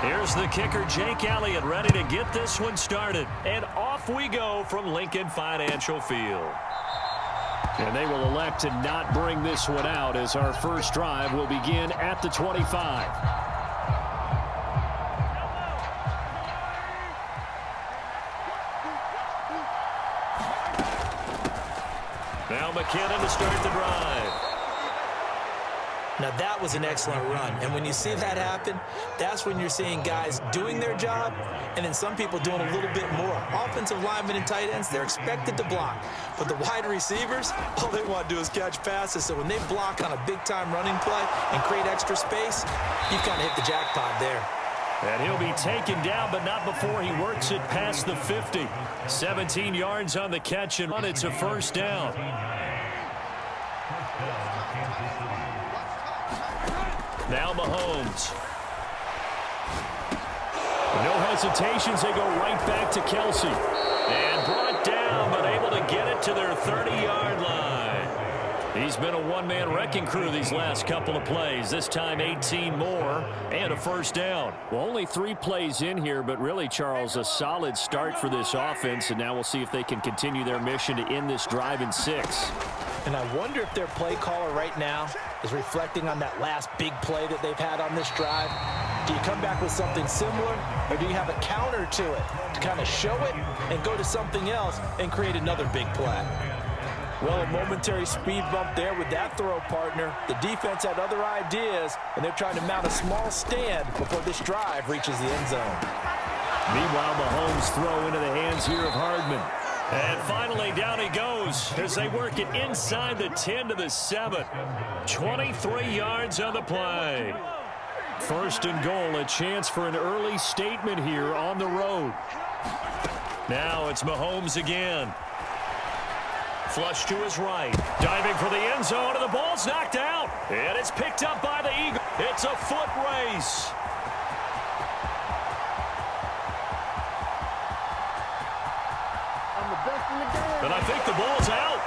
Here's the kicker, Jake Elliott, ready to get this one started. And off we go from Lincoln Financial Field. And they will elect to not bring this one out as our first drive will begin at the 25. Now McKinnon to start the drive. Now that was an excellent run, and when you see that happen, that's when you're seeing guys doing their job and then some people doing a little bit more. Offensive linemen and tight ends, they're expected to block, but the wide receivers, all they want to do is catch passes. So when they block on a big-time running play and create extra space, you've kind of hit the jackpot there. And he'll be taken down, but not before he works it past the 50. 17 yards on the catch, and it's a first down. Now Mahomes. No hesitations, they go right back to Kelsey. And brought down, but able to get it to their 30-yard line. He's been a one-man wrecking crew these last couple of plays. This time 18 more and a first down. Well, only 3 plays in here, but really, Charles, a solid start for this offense. And now we'll see if they can continue their mission to end this drive in 6. And I wonder if their play caller right now is reflecting on that last big play that they've had on this drive. Do you come back with something similar, or do you have a counter to it to kind of show it and go to something else and create another big play? Well, a momentary speed bump there with that throw, partner. The defense had other ideas, and they're trying to mount a small stand before this drive reaches the end zone. Meanwhile, Mahomes throw into the hands here of Hardman. And finally, down he goes as they work it inside the 10 to the 7. 23 yards on the play. First and goal, a chance for an early statement here on the road. Now it's Mahomes again. Flush to his right. Diving for the end zone, and the ball's knocked out. And it's picked up by the Eagles. It's a foot race. And I think the ball's out.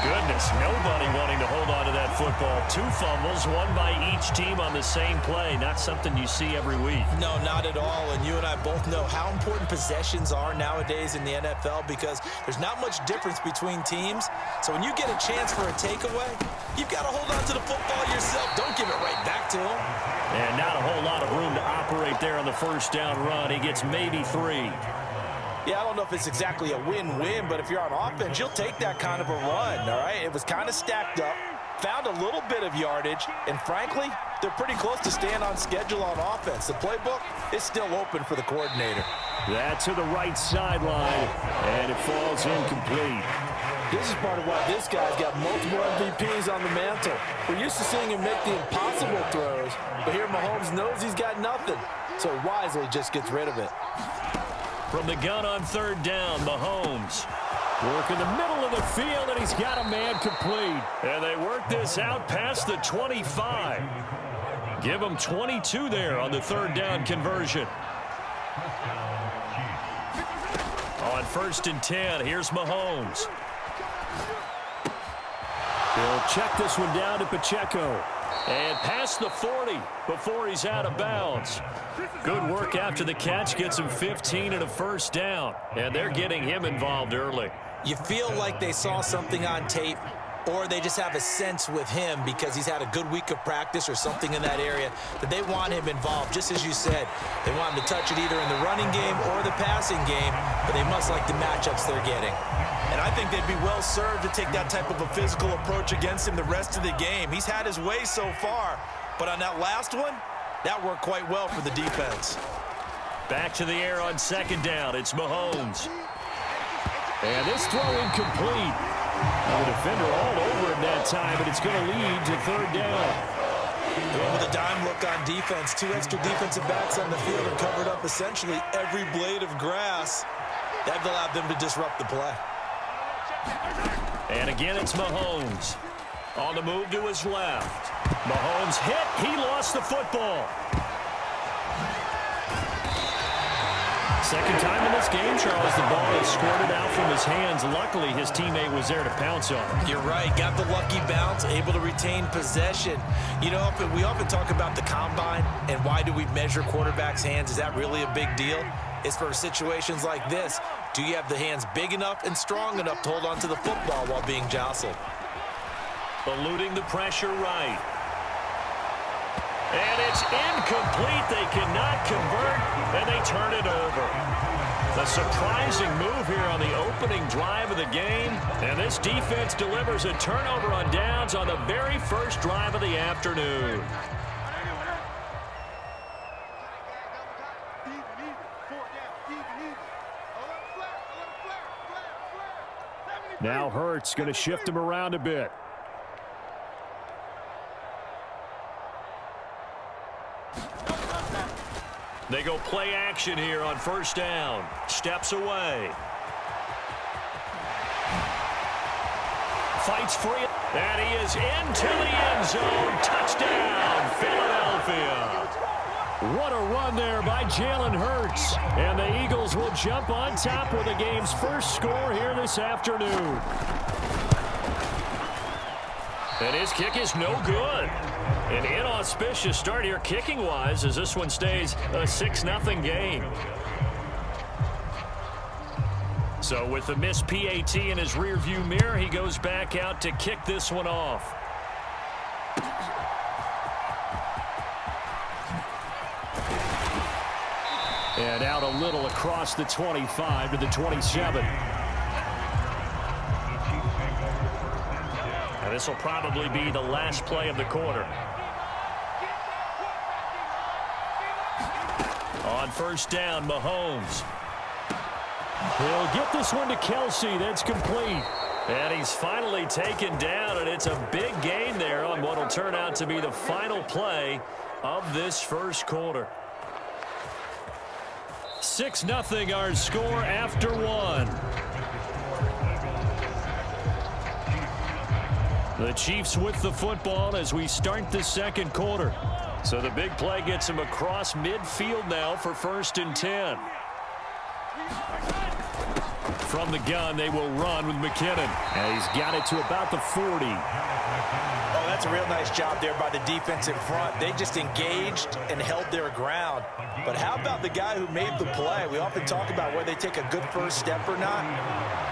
Goodness, nobody wanting to hold on to that football. 2 fumbles, one by each team on the same play. Not something you see every week. No, not at all. And you and I both know how important possessions are nowadays in the NFL because there's not much difference between teams. So when you get a chance for a takeaway, you've got to hold on to the football yourself. Don't give it right back to him. And not a whole lot of room to operate there on the first down run. He gets maybe 3. Yeah, I don't know if it's exactly a win-win, but if you're on offense, you'll take that kind of a run, all right? It was kind of stacked up, found a little bit of yardage, and frankly, they're pretty close to staying on schedule on offense. The playbook is still open for the coordinator. That to the right sideline, and it falls incomplete. This is part of why this guy's got multiple MVPs on the mantle. We're used to seeing him make the impossible throws, but here Mahomes knows he's got nothing, so he wisely just gets rid of it. From the gun on third down, Mahomes. Work in the middle of the field, and he's got a man complete. And they work this out past the 25. Give him 22 there on the third down conversion. On first and 10, here's Mahomes. He'll check this one down to Pacheco. And past the 40 before he's out of bounds. Good work after the catch. Gets him 15 and a first down. And they're getting him involved early. You feel like they saw something on tape, or they just have a sense with him because he's had a good week of practice or something in that area that they want him involved. Just as you said, they want him to touch it either in the running game or the passing game, but they must like the matchups they're getting. And I think they'd be well served to take that type of a physical approach against him the rest of the game. He's had his way so far, but on that last one, that worked quite well for the defense. Back to the air on second down. It's Mahomes. And this throw incomplete. The defender all over him that time, but it's going to lead to third down. Going with a dime look on defense. 2 extra defensive backs on the field and covered up essentially every blade of grass. That allowed them to disrupt the play. And again, it's Mahomes. On the move to his left. Mahomes hit. He lost the football. Second time in this game, Charles, the ball is squirted out from his hands. Luckily, his teammate was there to pounce on him. You're right. Got the lucky bounce, able to retain possession. You know, we often talk about the combine and why do we measure quarterbacks' hands. Is that really a big deal? It's for situations like this. Do you have the hands big enough and strong enough to hold on to the football while being jostled? Eluding the pressure right. And it's incomplete. They cannot convert, and they turn it over. A surprising move here on the opening drive of the game. And this defense delivers a turnover on downs on the very first drive of the afternoon. Now Hurts going to shift him around a bit. They go play action here on first down. Steps away. Fights free. And he is into the end zone. Touchdown, Philadelphia. What a run there by Jalen Hurts. And the Eagles will jump on top with the game's first score here this afternoon. And his kick is no good. An inauspicious start here kicking-wise as this one stays a 6-0 game. So with the missed PAT in his rearview mirror, he goes back out to kick this one off. And out a little across the 25 to the 27. And this will probably be the last play of the quarter. On first down, Mahomes. He'll get this one to Kelsey. That's complete. And he's finally taken down, and it's a big gain there on what will turn out to be the final play of this first quarter. 6-0 our score after one. The Chiefs with the football as we start the second quarter. So the big play gets him across midfield now for 1st and 10. From the gun, they will run with McKinnon. And he's got it to about the 40. Oh, that's a real nice job there by the defense in front. They just engaged and held their ground. But how about the guy who made the play? We often talk about whether they take a good first step or not.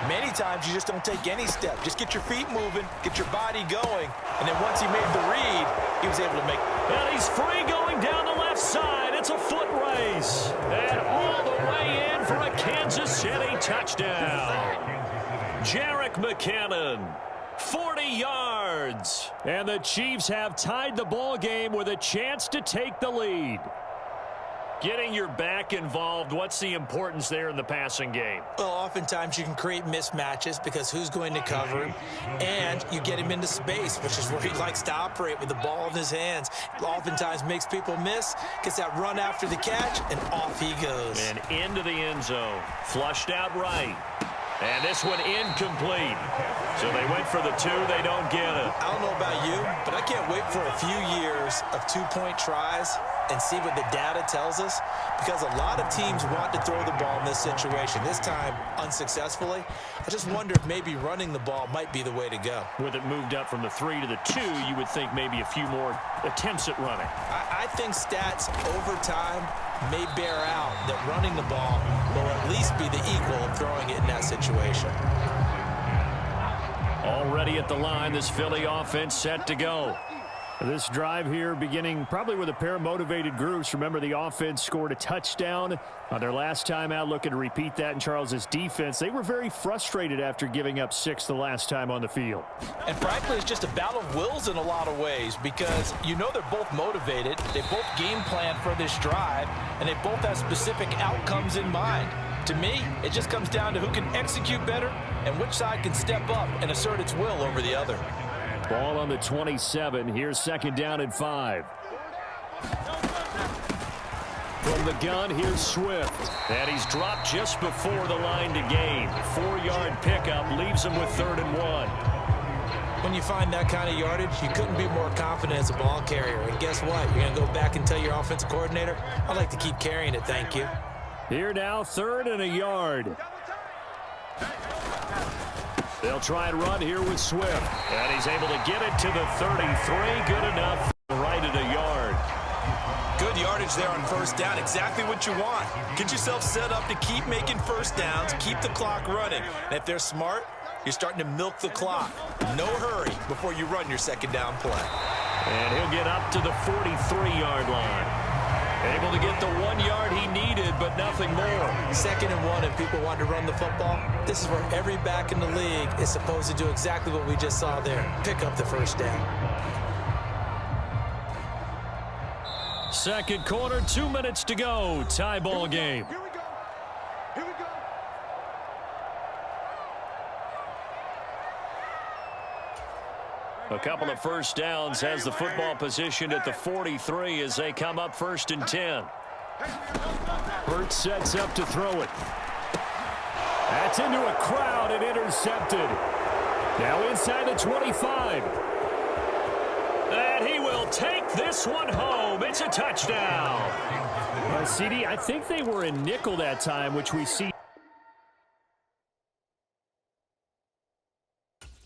Many times you just don't take any step. Just get your feet moving, get your body going, and then once he made the read, he was able to make. And he's free going down the left side. It's a foot race. And all the way in for a Kansas City touchdown. Jerick McKinnon, 40 yards. And the Chiefs have tied the ball game with a chance to take the lead. Getting your back involved, what's the importance there in the passing game? Well, oftentimes you can create mismatches because who's going to cover him, and you get him into space, which is where he likes to operate with the ball in his hands. Oftentimes makes people miss, gets that run after the catch, and off he goes. And into the end zone. Flushed out right. And this one incomplete. So they went for the two. They don't get it. I don't know about you, but I can't wait for a few years of two-point tries and see what the data tells us, because a lot of teams want to throw the ball in this situation. This time, unsuccessfully. I just wonder if maybe running the ball might be the way to go. With it moved up from the 3 to the 2, you would think maybe a few more attempts at running. I think stats over time may bear out that running the ball will at least be the equal of throwing it in that situation. Already at the line, this Philly offense set to go. This drive here beginning probably with a pair of motivated groups. Remember, the offense scored a touchdown on their last time out, looking to repeat that in Charles's defense. They were very frustrated after giving up 6 the last time on the field. And frankly, it's just a battle of wills in a lot of ways, because you know they're both motivated. They both game plan for this drive, and they both have specific outcomes in mind. To me, it just comes down to who can execute better and which side can step up and assert its will over the other. Ball on the 27. Here's 2nd down and 5. From the gun, here's Swift. And he's dropped just before the line to gain. 4-yard pickup leaves him with 3rd and 1. When you find that kind of yardage, you couldn't be more confident as a ball carrier. And guess what? You're going to go back and tell your offensive coordinator, I'd like to keep carrying it, thank you. Here now, 3rd and a yard. They'll try and run here with Swift. And he's able to get it to the 33. Good enough, right at a yard. Good yardage there on 1st down. Exactly what you want. Get yourself set up to keep making 1st downs, keep the clock running. And if they're smart, you're starting to milk the clock. No hurry before you run your 2nd down play. And he'll get up to the 43-yard line. Able to get the 1 yard he needed, but nothing more. 2nd and 1, and people want to run the football. This is where every back in the league is supposed to do exactly what we just saw there. Pick up the 1st down. 2nd quarter, 2 minutes to go. Tie ball game. Here we go. Here we go. A couple of 1st downs has the football positioned at the 43 as they come up 1st and 10. Hurts sets up to throw it. That's into a crowd and intercepted. Now inside the 25. And he will take this one home. It's a touchdown. CD, I think they were in nickel that time, which we see.